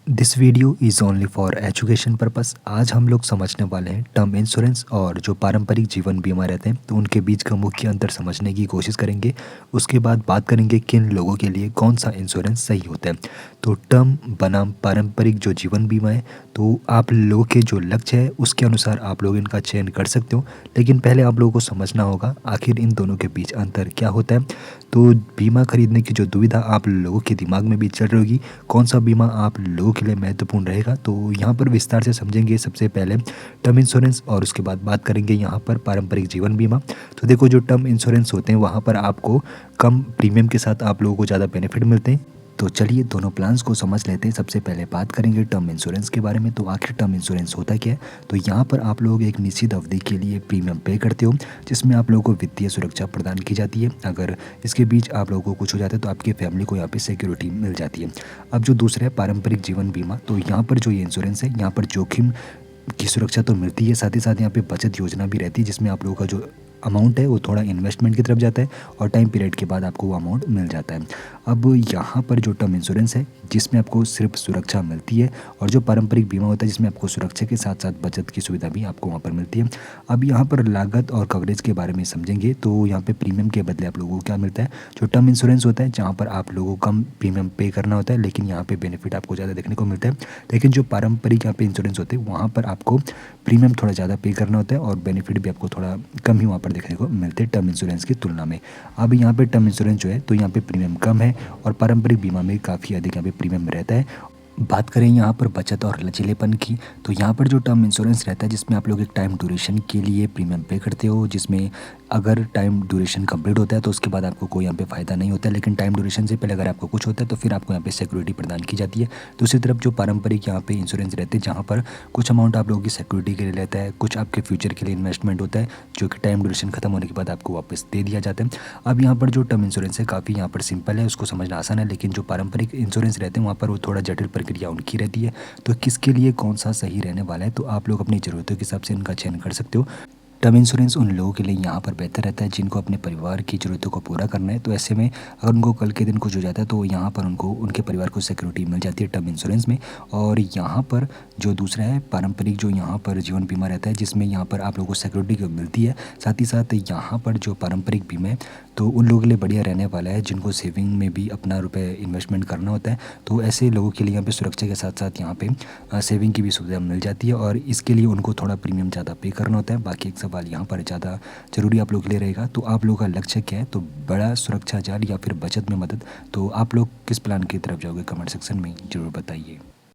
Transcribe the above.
This video is only for education purpose. आज हम लोग समझने वाले हैं टर्म इंश्योरेंस और जो पारंपरिक जीवन बीमा रहते हैं तो उनके बीच का मुख्य अंतर समझने की कोशिश करेंगे। उसके बाद बात करेंगे किन लोगों के लिए कौन सा इंश्योरेंस सही होता है। तो टर्म बनाम पारंपरिक जो जीवन बीमा है, तो आप लोगों के जो लक्ष्य है उसके अनुसार आप लोग इनका चयन कर सकते हो। लेकिन पहले आप लोगों को समझना होगा आखिर इन दोनों के बीच अंतर क्या होता है। तो बीमा खरीदने की जो दुविधा आप लोगों के दिमाग में भी चल रही होगी, कौन सा बीमा आप लोगों के लिए महत्वपूर्ण रहेगा, तो यहाँ पर विस्तार से समझेंगे। सबसे पहले टर्म इंश्योरेंस और उसके बाद बात करेंगे यहाँ पर पारंपरिक जीवन बीमा। तो देखो, जो टर्म इंश्योरेंस होते हैं वहाँ पर आपको कम प्रीमियम के साथ आप लोगों को ज़्यादा बेनिफिट मिलते हैं। तो चलिए दोनों प्लान्स को समझ लेते हैं। सबसे पहले बात करेंगे टर्म इंश्योरेंस के बारे में। तो आखिर टर्म इंश्योरेंस होता क्या है, तो यहाँ पर आप लोग एक निश्चित अवधि के लिए प्रीमियम पे करते हो, जिसमें आप लोगों को वित्तीय सुरक्षा प्रदान की जाती है। अगर इसके बीच आप लोगों को कुछ हो जाता है तो आपकी फैमिली को यहाँ पे सिक्योरिटी मिल जाती है। अब जो दूसरा है पारंपरिक जीवन बीमा, तो यहाँ पर जो ये इंश्योरेंस है, यहाँ पर जोखिम की सुरक्षा तो मिलती है, साथ ही साथ यहाँ पे बचत योजना भी रहती है, जिसमें आप लोगों का जो अमाउंट है वो थोड़ा इन्वेस्टमेंट की तरफ जाता है और टाइम पीरियड के बाद आपको वो अमाउंट मिल जाता है। अब यहाँ पर जो टर्म इंश्योरेंस है जिसमें आपको सिर्फ सुरक्षा मिलती है, और जो पारंपरिक बीमा होता है जिसमें आपको सुरक्षा के साथ साथ बचत की सुविधा भी आपको वहाँ पर मिलती है। अब यहाँ पर लागत और कवरेज के बारे में समझेंगे। तो यहाँ पे प्रीमियम के बदले आप लोगों को क्या मिलता है, जो टर्म इंश्योरेंस होता है जहाँ पर आप लोगों को कम प्रीमियम पे करना होता है, लेकिन यहाँ पे बेनिफिट आपको ज़्यादा देखने को मिलता है। लेकिन जो पारंपरिक यहाँ पे इंश्योरेंस होते हैं वहाँ पर आपको प्रीमियम थोड़ा ज़्यादा पे करना होता है और बेनिफिट भी आपको थोड़ा कम ही वहाँ पर देखने को मिलते हैं टर्म इंश्योरेंस की तुलना में। अब यहाँ पे टर्म इंश्योरेंस जो है तो यहाँ पे प्रीमियम कम है और पारंपरिक बीमा में काफ़ी अधिक यहाँ पे प्रीमियम रहता है। बात करें यहाँ पर बचत और लचीलेपन की, तो यहाँ पर जो टर्म इंश्योरेंस रहता है जिसमें आप लोग एक टाइम ड्यूरेशन के लिए प्रीमियम पे करते हो, जिसमें अगर टाइम ड्यूरेशन कंप्लीट होता है तो उसके बाद आपको कोई यहाँ पे फ़ायदा नहीं होता है, लेकिन टाइम ड्यूरेशन से पहले अगर आपको कुछ होता है तो फिर आपको यहाँ पे सिक्योरिटी प्रदान की जाती है। दूसरी तरफ जो पारंपरिक यहाँ पे इंश्योरेंस रहते हैं जहाँ पर कुछ अमाउंट आप लोगों की सिक्योरिटी के लिए रहता है, कुछ आपके फ्यूचर के लिए इन्वेस्टमेंट होता है, जो कि टाइम ड्यूरेशन खत्म होने के बाद आपको वापस दे दिया जाता है। अब यहाँ पर जो टर्म इंश्योरेंस है काफ़ी यहाँ पर सिंपल है, उसको समझना आसान है, लेकिन जो पारंपरिक इंश्योरेंस रहते हैं वहाँ पर वो थोड़ा जटिल प्रक्रिया उनकी रहती है। तो किसके लिए कौन सा सही रहने वाला है, तो आप लोग अपनी ज़रूरतों के हिसाब से इनका चयन कर सकते हो। टर्म इंश्योरेंस उन लोगों के लिए यहाँ पर बेहतर रहता है जिनको अपने परिवार की ज़रूरतों को पूरा करना है। तो ऐसे में अगर उनको कल के दिन कुछ हो जाता है तो यहाँ पर उनको उनके परिवार को सिक्योरिटी मिल जाती है टर्म इंश्योरेंस में। और यहाँ पर जो दूसरा है पारंपरिक, जो यहाँ पर जीवन बीमा रहता है जिसमें यहाँ पर आप लोगों को सिक्योरिटी मिलती है, साथ ही साथ यहाँ पर जो पारंपरिक बीमा है तो उन लोगों के लिए बढ़िया रहने वाला है जिनको सेविंग में भी अपना रुपये इन्वेस्टमेंट करना होता है। तो ऐसे लोगों के लिए यहाँ पे सुरक्षा के साथ साथ यहाँ पे सेविंग की भी सुविधा मिल जाती है, और इसके लिए उनको थोड़ा प्रीमियम ज़्यादा पे करना होता है। बाकी एक सवाल यहाँ पर ज़्यादा ज़रूरी आप लोग के लिए रहेगा, तो आप लोगों का लक्ष्य क्या है, तो बड़ा सुरक्षा जाल या फिर बचत में मदद, तो आप लोग किस प्लान की तरफ जाओगे कमेंट सेक्शन में ज़रूर बताइए।